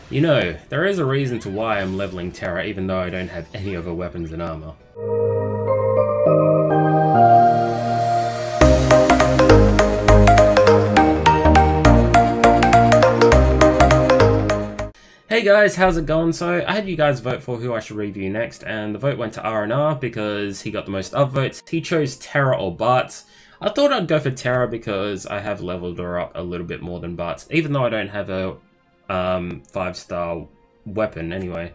You know, there is a reason to why I'm leveling Terra even though I don't have any of her weapons and armor. Hey guys, how's it going? So I had you guys vote for who I should review next, and the vote went to R&R because he got the most upvotes. He chose Terra or Bart. I thought I'd go for Terra because I have leveled her up a little bit more than Bart, even though I don't have a 5-star weapon anyway.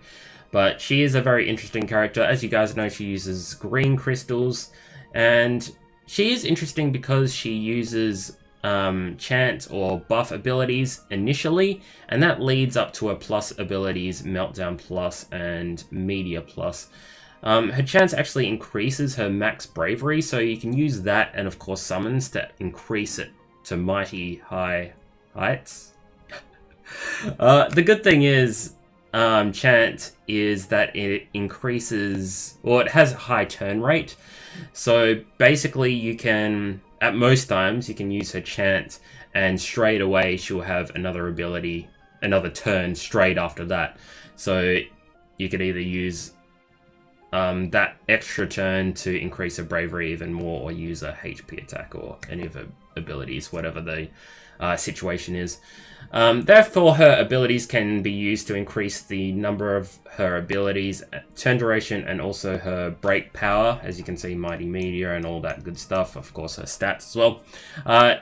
But she is a very interesting character. As you guys know, she uses green crystals, and she is interesting because she uses chant or buff abilities initially, and that leads up to her plus abilities, Meltdown Plus and Media Plus. Her chance actually increases her max bravery, so you can use that and of course summons to increase it to mighty high heights. The good thing is chant is that it increases, well, it has a high turn rate, so basically you can, at most times, you can use her chant and straight away she'll have another ability, another turn straight after that. So you could either use that extra turn to increase her bravery even more, or use a HP attack or any of her abilities, whatever the situation is. Therefore, her abilities can be used to increase the number of her abilities, turn duration, and also her break power, as you can see, Mighty Meteor and all that good stuff, of course her stats as well.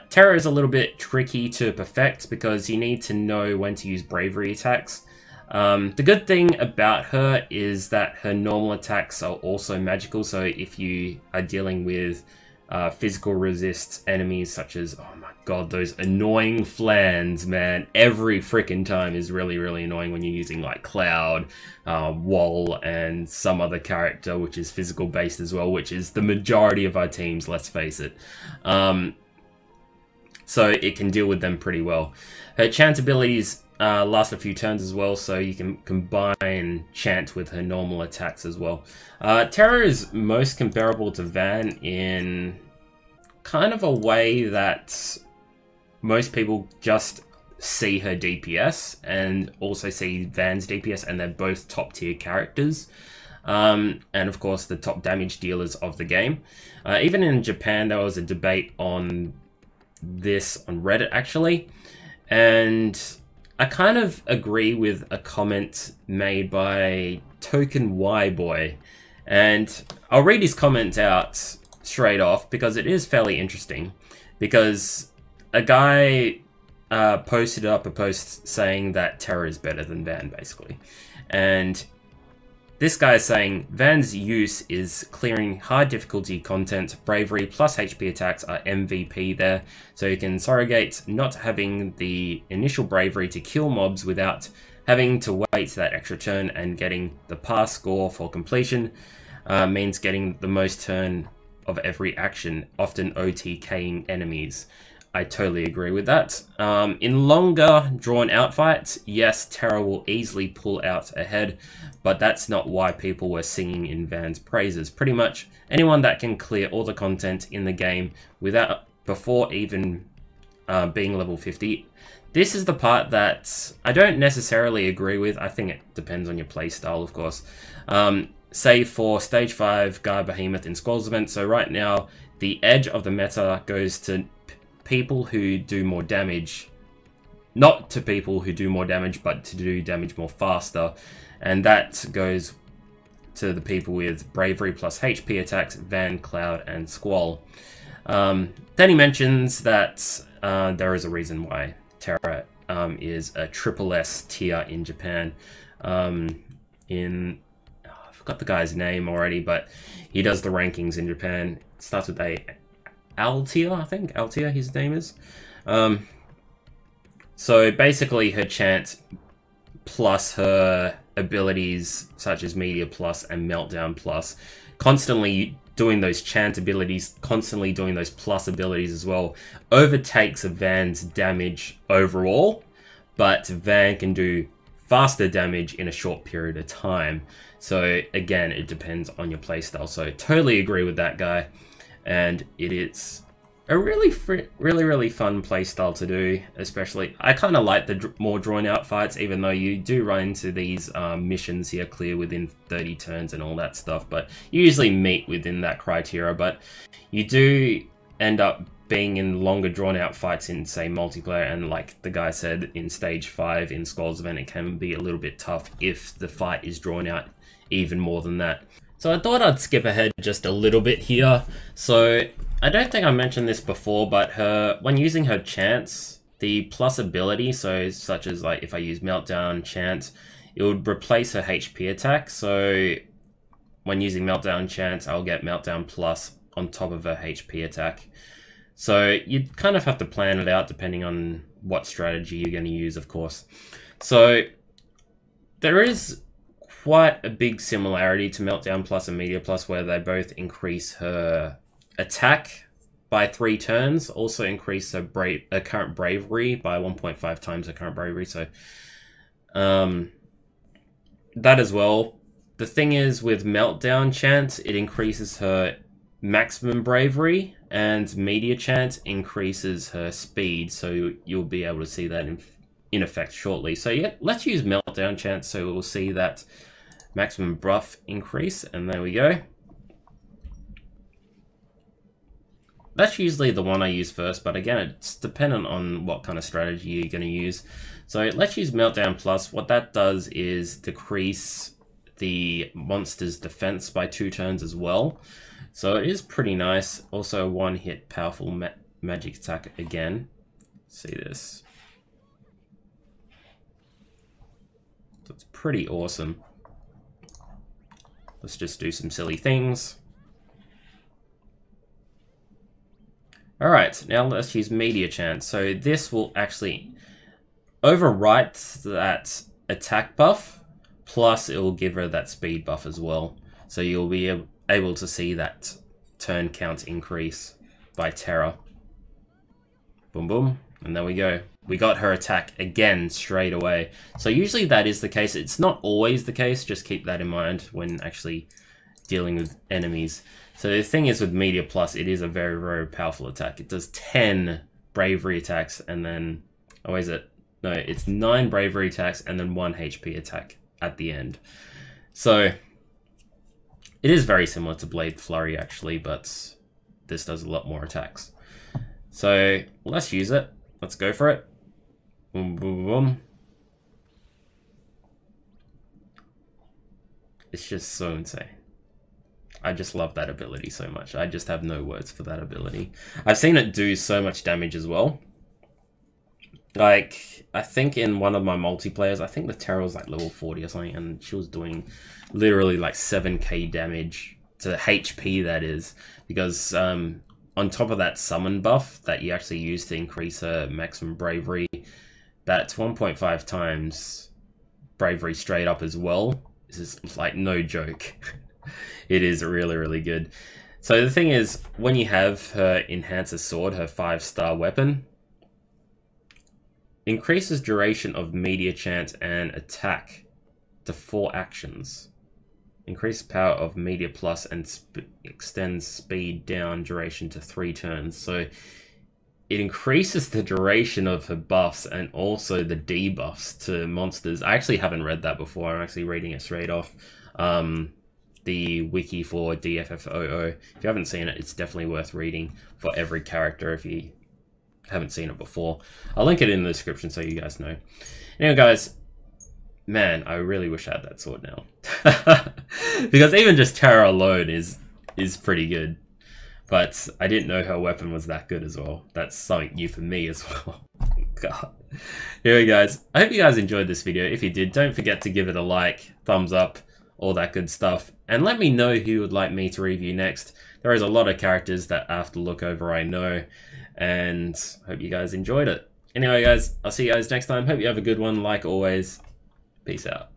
Terra is a little bit tricky to perfect because you need to know when to use bravery attacks. The good thing about her is that her normal attacks are also magical, so if you are dealing with physical resist enemies such as, oh my god, those annoying flans, man, every freaking time is really, really annoying when you're using like Cloud, Wall, and some other character which is physical based as well, which is the majority of our teams, let's face it. So it can deal with them pretty well. Her chant abilities last a few turns as well, so you can combine chant with her normal attacks as well. Terra is most comparable to Van in kind of a way that most people just see her DPS and also see Van's DPS, and they're both top tier characters. And of course the top damage dealers of the game. Even in Japan there was a debate on this on Reddit actually, and I kind of agree with a comment made by Token Y Boy, and I'll read his comment out straight off because it is fairly interesting. Because a guy posted up a post saying that Terra is better than Van, basically, and this guy is saying Van's use is clearing high difficulty content, bravery plus HP attacks are MVP there, so you can surrogate not having the initial bravery to kill mobs without having to wait that extra turn, and getting the pass score for completion means getting the most turn of every action, often OTKing enemies. I totally agree with that. In longer, drawn-out fights, yes, Terra will easily pull out ahead, but that's not why people were singing in Van's praises. Pretty much anyone that can clear all the content in the game before even being level 50. This is the part that I don't necessarily agree with. I think it depends on your playstyle, of course. Say for Stage 5, Guard Behemoth in Squall's event, so right now the edge of the meta goes to people who do more damage, not to people who do more damage, but to do damage more faster, and that goes to the people with bravery plus HP attacks, Van, Cloud, and Squall. Then he mentions that there is a reason why Terra is a triple S tier in Japan. I forgot the guy's name already, but he does the rankings in Japan. It starts with a Altia, I think. Altia, his name is. So basically her chant plus her abilities such as Media Plus and Meltdown Plus, constantly doing those chant abilities, constantly doing those plus abilities as well, overtakes Van's damage overall, but Van can do faster damage in a short period of time. So again, it depends on your playstyle. So totally agree with that guy. And it is a really fun playstyle to do. Especially, I kind of like the more drawn out fights, even though you do run into these missions here, clear within 30 turns and all that stuff. But you usually meet within that criteria. But you do end up being in longer drawn out fights in, say, multiplayer, and like the guy said, in stage 5 in Skull's event, it can be a little bit tough if the fight is drawn out even more than that. So I thought I'd skip ahead just a little bit here. So I don't think I mentioned this before, but when using her chants, the plus ability, so such as like if I use Meltdown Chant, it would replace her HP attack. So when using Meltdown Chant, I'll get Meltdown Plus on top of her HP attack. So you kind of have to plan it out depending on what strategy you're going to use, of course. So there is quite a big similarity to Meltdown Plus and Media Plus, where they both increase her attack by 3 turns, also increase her current bravery by 1.5 times her current bravery. So that as well. The thing is, with Meltdown Chant, it increases her maximum bravery, and Media Chant increases her speed, so you'll be able to see that in effect shortly. So yeah, let's use Meltdown Chant, so we'll see that maximum buff increase, and there we go. That's usually the one I use first, but again, it's dependent on what kind of strategy you're going to use. So let's use Meltdown Plus. What that does is decrease the monster's defense by 2 turns as well. So it is pretty nice. Also, 1-hit powerful magic attack again. See this. So it's pretty awesome. Let's just do some silly things. Alright, now let's use Media Chant. So this will actually overwrite that attack buff, plus it will give her that speed buff as well. So you'll be able to see that turn count increase by Terra. Boom boom, and there we go. We got her attack again straight away. So usually that is the case. It's not always the case, just keep that in mind when actually dealing with enemies. So the thing is, with Media Plus, it is a very powerful attack. It does 10 bravery attacks, and then, oh, is it? No, it's 9 bravery attacks and then 1 HP attack at the end. So it is very similar to Blade Flurry actually, but this does a lot more attacks. So let's use it. Let's go for it. Boom, boom, boom. It's just so insane. I just love that ability so much. I just have no words for that ability. I've seen it do so much damage as well. Like, I think in one of my multiplayers, I think the Terra was like level 40 or something, and she was doing literally like 7k damage to HP, that is. Because on top of that summon buff that you actually use to increase her maximum bravery, that's 1.5 times bravery straight up as well. This is like no joke. It is really good. So the thing is, when you have her Enhancer Sword, her 5-star weapon, increases duration of Media Chant and attack to 4 actions. Increase power of Media Plus and extends speed down duration to 3 turns. So it increases the duration of her buffs and also the debuffs to monsters. I actually haven't read that before. I'm actually reading it straight off the wiki for DFFOO. If you haven't seen it, it's definitely worth reading for every character if you haven't seen it before. I'll link it in the description so you guys know. Anyway, guys, man, I really wish I had that sword now. Because even just Terra alone is pretty good. But I didn't know her weapon was that good as well. That's something new for me as well. God. Anyway, guys, I hope you guys enjoyed this video. If you did, don't forget to give it a like, thumbs up, all that good stuff. And let me know who you would like me to review next. There is a lot of characters that I have to look over, I know. And hope you guys enjoyed it. Anyway, guys, I'll see you guys next time. Hope you have a good one. Like always, peace out.